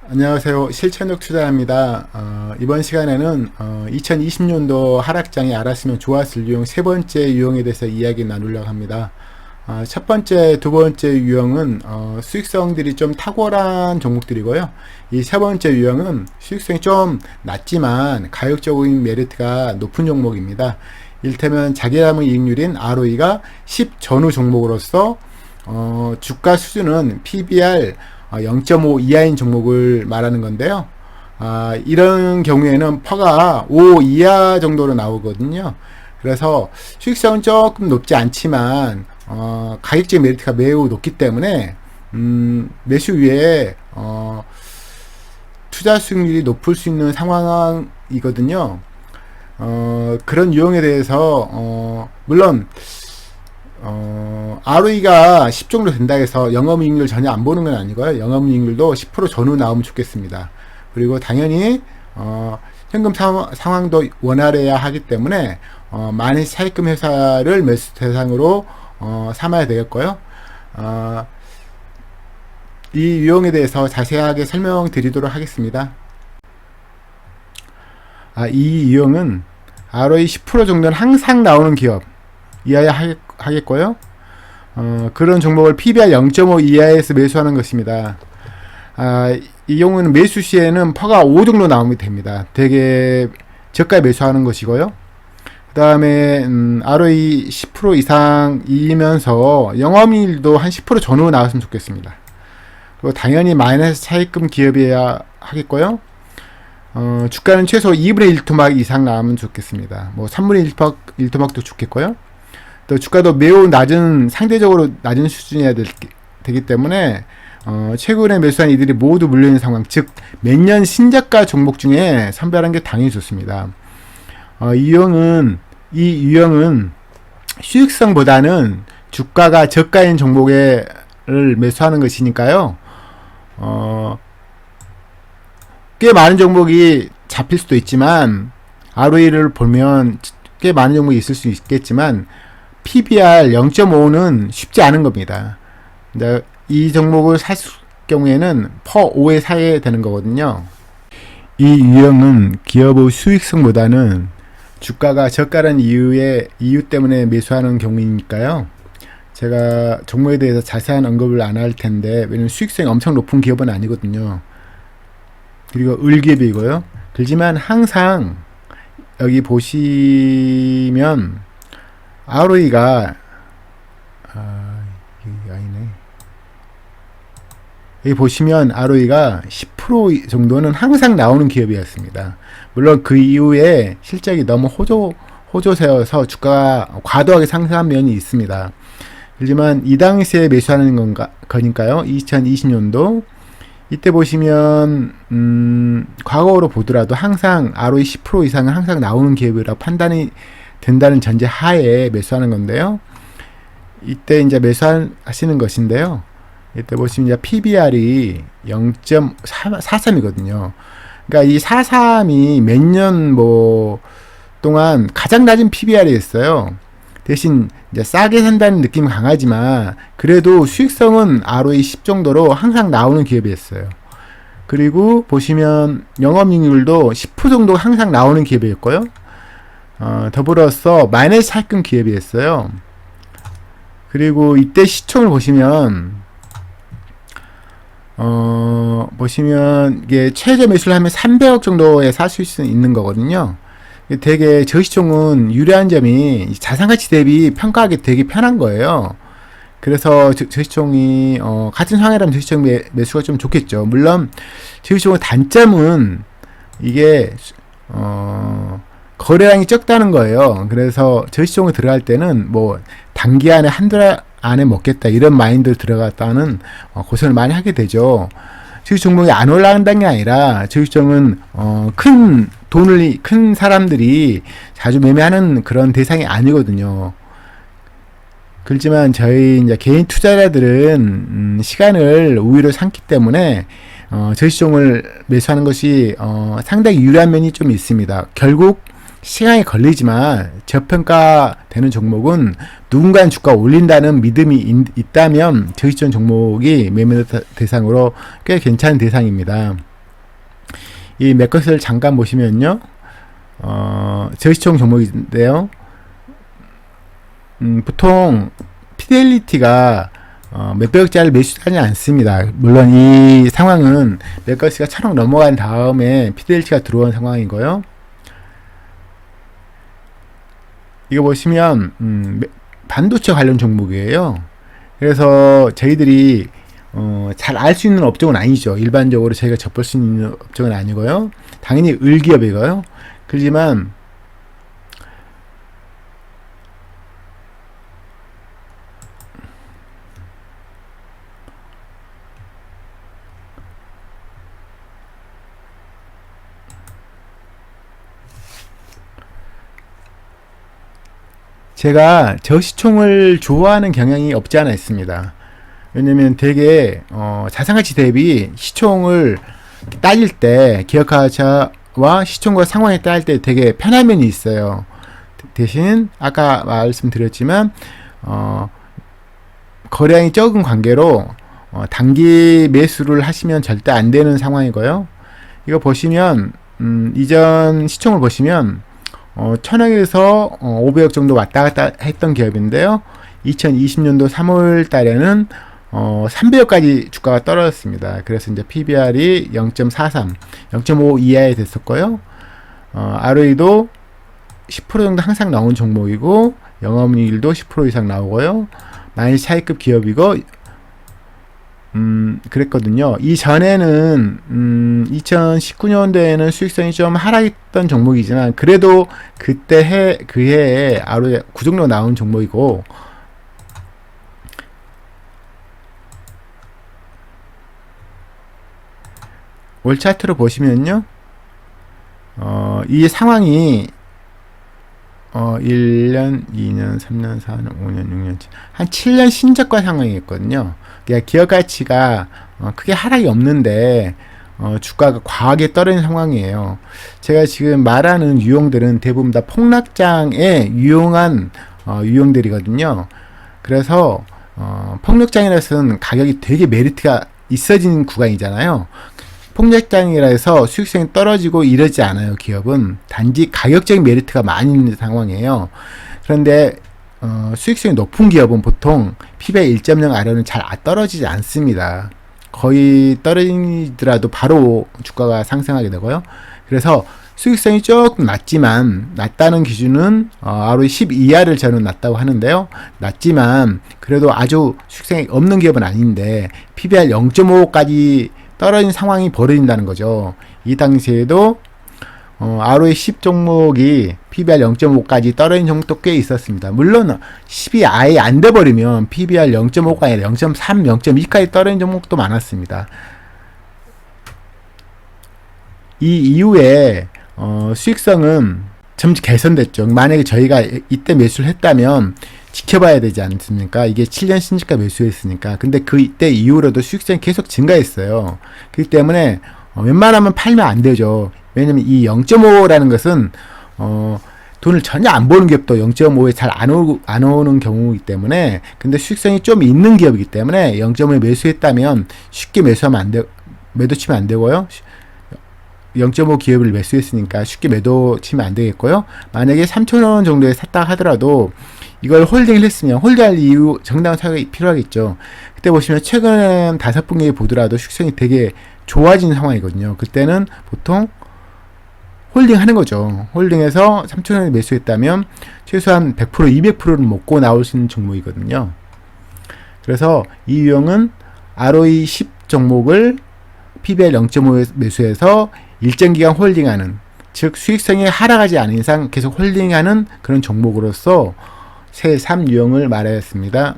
안녕하세요. 실천적 투자입니다. 이번 시간에는 2020년도 하락장에 알았으면 좋았을 유형 세 번째 유형에 대해서 이야기 나누려고 합니다. 첫 번째, 두 번째 유형은 수익성들이 좀 탁월한 종목들이고요. 이 세 번째 유형은 수익성이 좀 낮지만 가격적인 메리트가 높은 종목입니다. 이를테면 자기담의 이익률인 ROE가 10 전후 종목으로서 주가 수준은 PBR 0.5 이하인 종목을 말하는 건데요. 이런 경우에는 퍼가 5 이하 정도로 나오거든요. 그래서 수익성은 조금 높지 않지만 가격적 메리트가 매우 높기 때문에 매수 위에 투자 수익률이 높을 수 있는 상황이거든요. 그런 유형에 대해서 물론 ROE가 10 정도 된다 해서 영업이익률 전혀 안 보는 건 아니고요. 영업이익률도 10% 전후 나오면 좋겠습니다. 그리고 당연히 현금 상황도 원활해야 하기 때문에 많은 차입금 회사를 매수 대상으로 삼아야 되겠고요. 이 유형에 대해서 자세하게 설명드리도록 하겠습니다. 이 유형은 ROE 10% 정도는 항상 나오는 기업 이하야 하겠고요. 그런 종목을 PBR 0.5 이하에서 매수하는 것입니다. 이 경우는 매수 시에는 퍼가 5 정도 나오면 됩니다. 되게 저가에 매수하는 것이고요. 그 다음에 ROE 10% 이상이면서 영업이익도 한 10% 전후 나왔으면 좋겠습니다. 그리고 당연히 마이너스 차입금 기업이어야 하겠고요. 주가는 최소 2분의 1 토막 이상 나오면 좋겠습니다. 뭐 3분의 1 토막도 좋겠고요. 또 주가도 매우 상대적으로 낮은 수준이어야 되기 때문에 최근에 매수한 이들이 모두 물려있는 상황, 즉 매년 신저가 종목 중에 선별한 게 당연히 좋습니다. 이 유형은 수익성보다는 주가가 저가인 종목을 매수하는 것이니까요. 꽤 많은 종목이 잡힐 수도 있지만 ROE를 보면 꽤 많은 종목이 있을 수 있겠지만 PBR 0.5는 쉽지 않은 겁니다. 이 종목을 살 경우에는 퍼 5에 사야 되는 거거든요. 이 유형은 기업의 수익성보다는 주가가 저가라는 이유 때문에 매수하는 경우이니까요. 제가 종목에 대해서 자세한 언급을 안 할 텐데, 왜냐면 수익성이 엄청 높은 기업은 아니거든요. 그리고 을기업이고요. 그렇지만 항상 여기 보시면 ROE가 아니네. 여기 보시면 ROE가 10% 정도는 항상 나오는 기업이었습니다. 물론 그 이후에 실적이 너무 호조세여서 주가가 과도하게 상승한 면이 있습니다. 하지만 이 당시에 매수하는 거니까요. 2020년도 이때 보시면 과거로 보더라도 항상 ROE 10% 이상은 항상 나오는 기업이라고 판단이 된다는 전제 하에 매수하는 건데요. 이때 이제 매수하시는 것인데요. 이때 보시면 이제 PBR이 0.43이거든요. 그러니까 이 43이 몇 년 동안 가장 낮은 PBR이었어요. 대신 이제 싸게 산다는 느낌이 강하지만 그래도 수익성은 ROE 10 정도로 항상 나오는 기업이었어요. 그리고 보시면 영업이익률도 10% 정도 항상 나오는 기업이었고요. 더불어서 마이너스 차입금 기업이었어요. 그리고 이때 시총을 보시면 이게 최저 매수를 하면 300억 정도에 살 수 있는 거거든요. 되게 저시총은 유리한 점이 자산가치 대비 평가하기 되게 편한 거예요. 그래서 저시총이 같은 상황이라면 저시총 매수가 좀 좋겠죠. 물론 저시총의 단점은 이게 거래량이 적다는 거예요. 그래서 저시총에 들어갈 때는 단기안에 한두 달 안에 먹겠다 이런 마인드로 들어갔다는 고생을 많이 하게 되죠. 저희 종목이 안 올라간다는 게 아니라 저희 종목은 큰 사람들이 자주 매매하는 그런 대상이 아니거든요. 그렇지만 저희 이제 개인 투자자들은 시간을 우위로 삼기 때문에 저희 종목을 매수하는 것이 상당히 유리한 면이 좀 있습니다. 결국 시간이 걸리지만 저평가되는 종목은 누군가는 주가 올린다는 믿음이 있다면 저시점 종목이 매매 대상으로 꽤 괜찮은 대상입니다. 이 맥것을 잠깐 보시면요. 저시총 종목인데요. 보통 피델리티가 몇백억짜리 매수하지 않습니다. 물론 이 상황은 맥거시가 1000억 넘어간 다음에 피델리티가 들어온 상황이고요. 이거 보시면 반도체 관련 종목이에요. 그래서 저희들이 잘 알 수 있는 업종은 아니죠. 일반적으로 저희가 접할 수 있는 업종은 아니고요. 당연히 을기업이고요. 그렇지만 제가 저시총을 좋아하는 경향이 없지 않아 있습니다. 왜냐면 되게 자산가치 대비 시총을 따질 때 기업가치와 시총과 상황에 따질 때 되게 편한 면이 있어요. 대신 아까 말씀드렸지만 거래량이 적은 관계로 단기 매수를 하시면 절대 안 되는 상황이고요. 이거 보시면 이전 시총을 보시면 1000억에서 500억 정도 왔다 갔다 했던 기업인데요. 2020년도 3월 달에는 300억까지 주가가 떨어졌습니다. 그래서 이제 PBR이 0.43, 0.5 이하에 됐었고요. ROE도 10% 정도 항상 나온 종목이고 영업이익도 10% 이상 나오고요. 많이 차이급 기업이고 그랬거든요. 이전에는 2019년도에는 수익성이 좀 하락했던 종목이지만 그래도 그때 그 해에 ROE 9 정도 나온 종목이고 월 차트로 보시면요. 이 상황이 1년, 2년, 3년, 4년, 5년, 6년, 한 7년 신저가 상황이었거든요. 그러니까 기업 가치가 크게 하락이 없는데 주가가 과하게 떨어진 상황이에요. 제가 지금 말하는 유형들은 대부분 다 폭락장에 유용한 유형들이거든요. 그래서 폭락장이라서는 가격이 되게 메리트가 있어지는 구간이잖아요. 폭락장이라 해서 수익성이 떨어지고 이러지 않아요. 기업은 단지 가격적인 메리트가 많이 있는 상황이에요. 그런데 수익성이 높은 기업은 보통 PBR 1.0 아래는 잘 떨어지지 않습니다. 거의 떨어지더라도 바로 주가가 상승하게 되고요. 그래서 수익성이 조금 낮지만 낮다는 기준은 ROE 10 이하를 저는 낮다고 하는데요. 낮지만 그래도 아주 수익성이 없는 기업은 아닌데 PBR 0.5까지 떨어진 상황이 벌어진다는 거죠. 이 당시에도 ROE 10 종목이 PBR 0.5까지 떨어진 종목도 꽤 있었습니다. 물론 10이 아예 안 돼버리면 PBR 0.5가 아니라 0.3, 0.2까지 떨어진 종목도 많았습니다. 이 이후에 수익성은 점점 개선됐죠. 만약에 저희가 이때 매수를 했다면 지켜봐야 되지 않습니까? 이게 7년 신저가 매수했으니까. 근데 그때 이후로도 수익성이 계속 증가했어요. 그렇기 때문에 웬만하면 팔면 안 되죠. 왜냐면 이 0.5라는 것은 돈을 전혀 안 버는 기업도 0.5에 잘 안 오는 경우이기 때문에, 근데 수익성이 좀 있는 기업이기 때문에 0.5에 매수했다면 쉽게 매수하면 안 돼, 매도 치면 안 되고요. 0.5 기업을 매수했으니까 쉽게 매도 치면 안 되겠고요. 만약에 3,000원 정도에 샀다 하더라도 이걸 홀딩을 했으면 홀딩할 이유 정당한 사격이 필요하겠죠. 그때 보시면 최근 5분기에 보더라도 수익성이 되게 좋아진 상황이거든요. 그때는 보통 홀딩 하는 거죠. 홀딩해서 3,000원에 매수했다면 최소한 100%, 200%는 먹고 나올 수 있는 종목이거든요. 그래서 이 유형은 ROE 10 종목을 PBR 0.5에 매수해서 일정 기간 홀딩하는, 즉 수익성이 하락하지 않은 이상 계속 홀딩하는 그런 종목으로서 새 3유형을 말하였습니다.